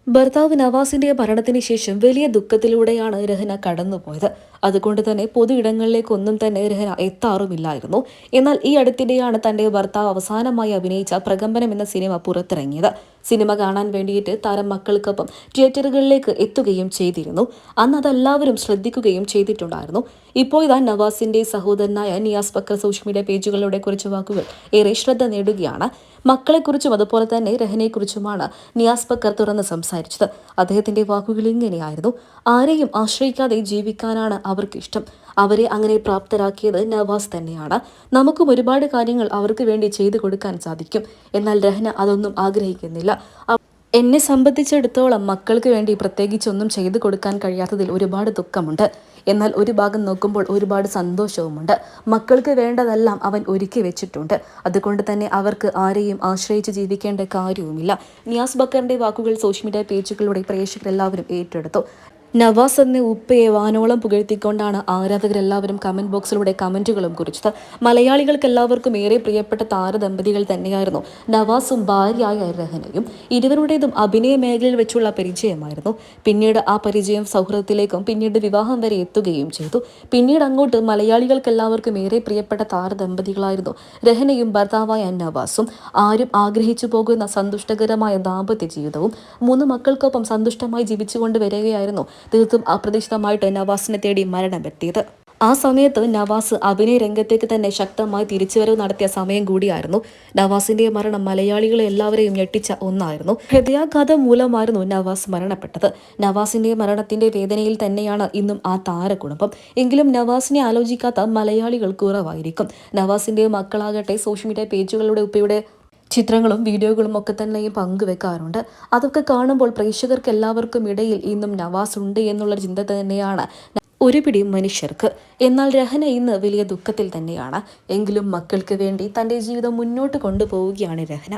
ഭർത്താവ് നവാസിന്റെ മരണത്തിന് ശേഷം വലിയ ദുഃഖത്തിലൂടെയാണ് രഹന കടന്നുപോയത്. അതുകൊണ്ട് തന്നെ പൊതു ഇടങ്ങളിലേക്കൊന്നും തന്നെ രഹന എത്താറുമില്ലായിരുന്നു. എന്നാൽ ഈ അടുത്തിടെയാണ് തന്റെ ഭർത്താവ് അവസാനമായി അഭിനയിച്ച പ്രകമ്പനം എന്ന സിനിമ പുറത്തിറങ്ങിയത്. സിനിമ കാണാൻ വേണ്ടിയിട്ട് താരം മക്കൾക്കൊപ്പം തിയേറ്ററുകളിലേക്ക് എത്തുകയും ചെയ്തിരുന്നു. അന്ന് അതെല്ലാവരും ശ്രദ്ധിക്കുകയും ചെയ്തിട്ടുണ്ടായിരുന്നു. ഇപ്പോൾ ഇതാ നവാസിന്റെ സഹോദരനായ നിയാസ് ബക്കർ സോഷ്യൽ മീഡിയ പേജുകളിലൂടെ കുറച്ച് വാക്കുകൾ ഏറെ ശ്രദ്ധ നേടുകയാണ്. മക്കളെക്കുറിച്ചും അതുപോലെ തന്നെ രഹനയെക്കുറിച്ചുമാണ് നിയാസ് ബക്കർ തുറന്ന് സംസാരിച്ചത്. അദ്ദേഹത്തിന്റെ വാക്കുകൾ ഇങ്ങനെയായിരുന്നു: ആരെയും ആശ്രയിക്കാതെ ജീവിക്കാനാണ് അവർക്കിഷ്ടം. അവരെ അങ്ങനെ പ്രാപ്തരാക്കിയത് നവാസ് തന്നെയാണ്. നമുക്കും ഒരുപാട് കാര്യങ്ങൾ അവർക്ക് വേണ്ടി ചെയ്തു കൊടുക്കാൻ സാധിക്കും. എന്നാൽ രഹന അതൊന്നും ആഗ്രഹിക്കുന്നില്ല. എന്നെ സംബന്ധിച്ചിടത്തോളം മക്കൾക്ക് വേണ്ടി പ്രത്യേകിച്ചൊന്നും ചെയ്തു കൊടുക്കാൻ കഴിയാത്തതിൽ ഒരുപാട് ദുഃഖമുണ്ട്. എന്നാൽ ഒരു ഭാഗം നോക്കുമ്പോൾ ഒരുപാട് സന്തോഷവുമുണ്ട്. മക്കൾക്ക് വേണ്ടതെല്ലാം അവൻ ഒരുക്കി വെച്ചിട്ടുണ്ട്. അതുകൊണ്ട് തന്നെ അവർക്ക് ആരെയും ആശ്രയിച്ച് ജീവിക്കേണ്ട കാര്യവുമില്ല. നിയാസ് ബക്കറിന്റെ വാക്കുകൾ സോഷ്യൽ മീഡിയ പേജുകളിലൂടെ പ്രേക്ഷകരെല്ലാവരും ഏറ്റെടുത്തു. നവാസ് എന്ന ഉപ്പയെ വാനോളം പുകഴ്ത്തിക്കൊണ്ടാണ് ആരാധകരെല്ലാവരും കമന്റ് ബോക്സിലൂടെ കമന്റുകളും കുറിച്ചത്. മലയാളികൾക്ക് എല്ലാവർക്കും ഏറെ പ്രിയപ്പെട്ട താരദമ്പതികൾ തന്നെയായിരുന്നു നവാസും ഭാര്യയായ രഹനയും. ഇരുവരുടേതും അഭിനയ മേഖലയിൽ വെച്ചുള്ള പരിചയമായിരുന്നു. പിന്നീട് ആ പരിചയം സൗഹൃദത്തിലേക്കും പിന്നീട് വിവാഹം വരെ എത്തുകയും ചെയ്തു. പിന്നീട് അങ്ങോട്ട് മലയാളികൾക്ക് എല്ലാവർക്കും ഏറെ പ്രിയപ്പെട്ട താരദമ്പതികളായിരുന്നു രഹനയും ഭർത്താവായ നവാസും. ആരും ആഗ്രഹിച്ചു പോകുന്ന സന്തുഷ്ടകരമായ ദാമ്പത്യ ജീവിതവും 3 മക്കൾക്കൊപ്പം സന്തുഷ്ടമായി ജീവിച്ചുകൊണ്ട് വരികയായിരുന്നു. തീർത്തും അപ്രതീക്ഷിതമായിട്ട് നവാസിനെ തേടി മരണമെത്തിയത്. ആ സമയത്ത് നവാസ് അഭിനയ രംഗത്തേക്ക് തന്നെ ശക്തമായി തിരിച്ചുവരവ് നടത്തിയ സമയം കൂടിയായിരുന്നു. നവാസിന്റെ മരണം മലയാളികളെ എല്ലാവരെയും ഞെട്ടിച്ച ഒന്നായിരുന്നു. ഹൃദയാഘാതം മൂലമായിരുന്നു നവാസ് മരണപ്പെട്ടത്. നവാസിന്റെ മരണത്തിന്റെ വേദനയിൽ തന്നെയാണ് ഇന്നും ആ താരകുടുംബം. എങ്കിലും നവാസിനെ ആലോചിക്കാത്ത മലയാളികൾ കുറവായിരിക്കും. നവാസിന്റെ മക്കളാകട്ടെ സോഷ്യൽ മീഡിയ പേജുകളിലൂടെ ഉപ്പയുടെ ചിത്രങ്ങളും വീഡിയോകളും ഒക്കെ തന്നെയും പങ്കുവെക്കാറുണ്ട്. അതൊക്കെ കാണുമ്പോൾ പ്രേക്ഷകർക്ക് എല്ലാവർക്കും ഇടയിൽ ഇന്നും നവാസ് ഉണ്ട് എന്നുള്ള ചിന്ത തന്നെയാണ് ഒരു പിടി മനുഷ്യർക്ക്. എന്നാൽ രഹന ഇന്ന് വലിയ ദുഃഖത്തിൽ തന്നെയാണ്. എങ്കിലും മക്കൾക്ക് വേണ്ടി തന്റെ ജീവിതം മുന്നോട്ട് കൊണ്ടുപോവുകയാണ് രഹന.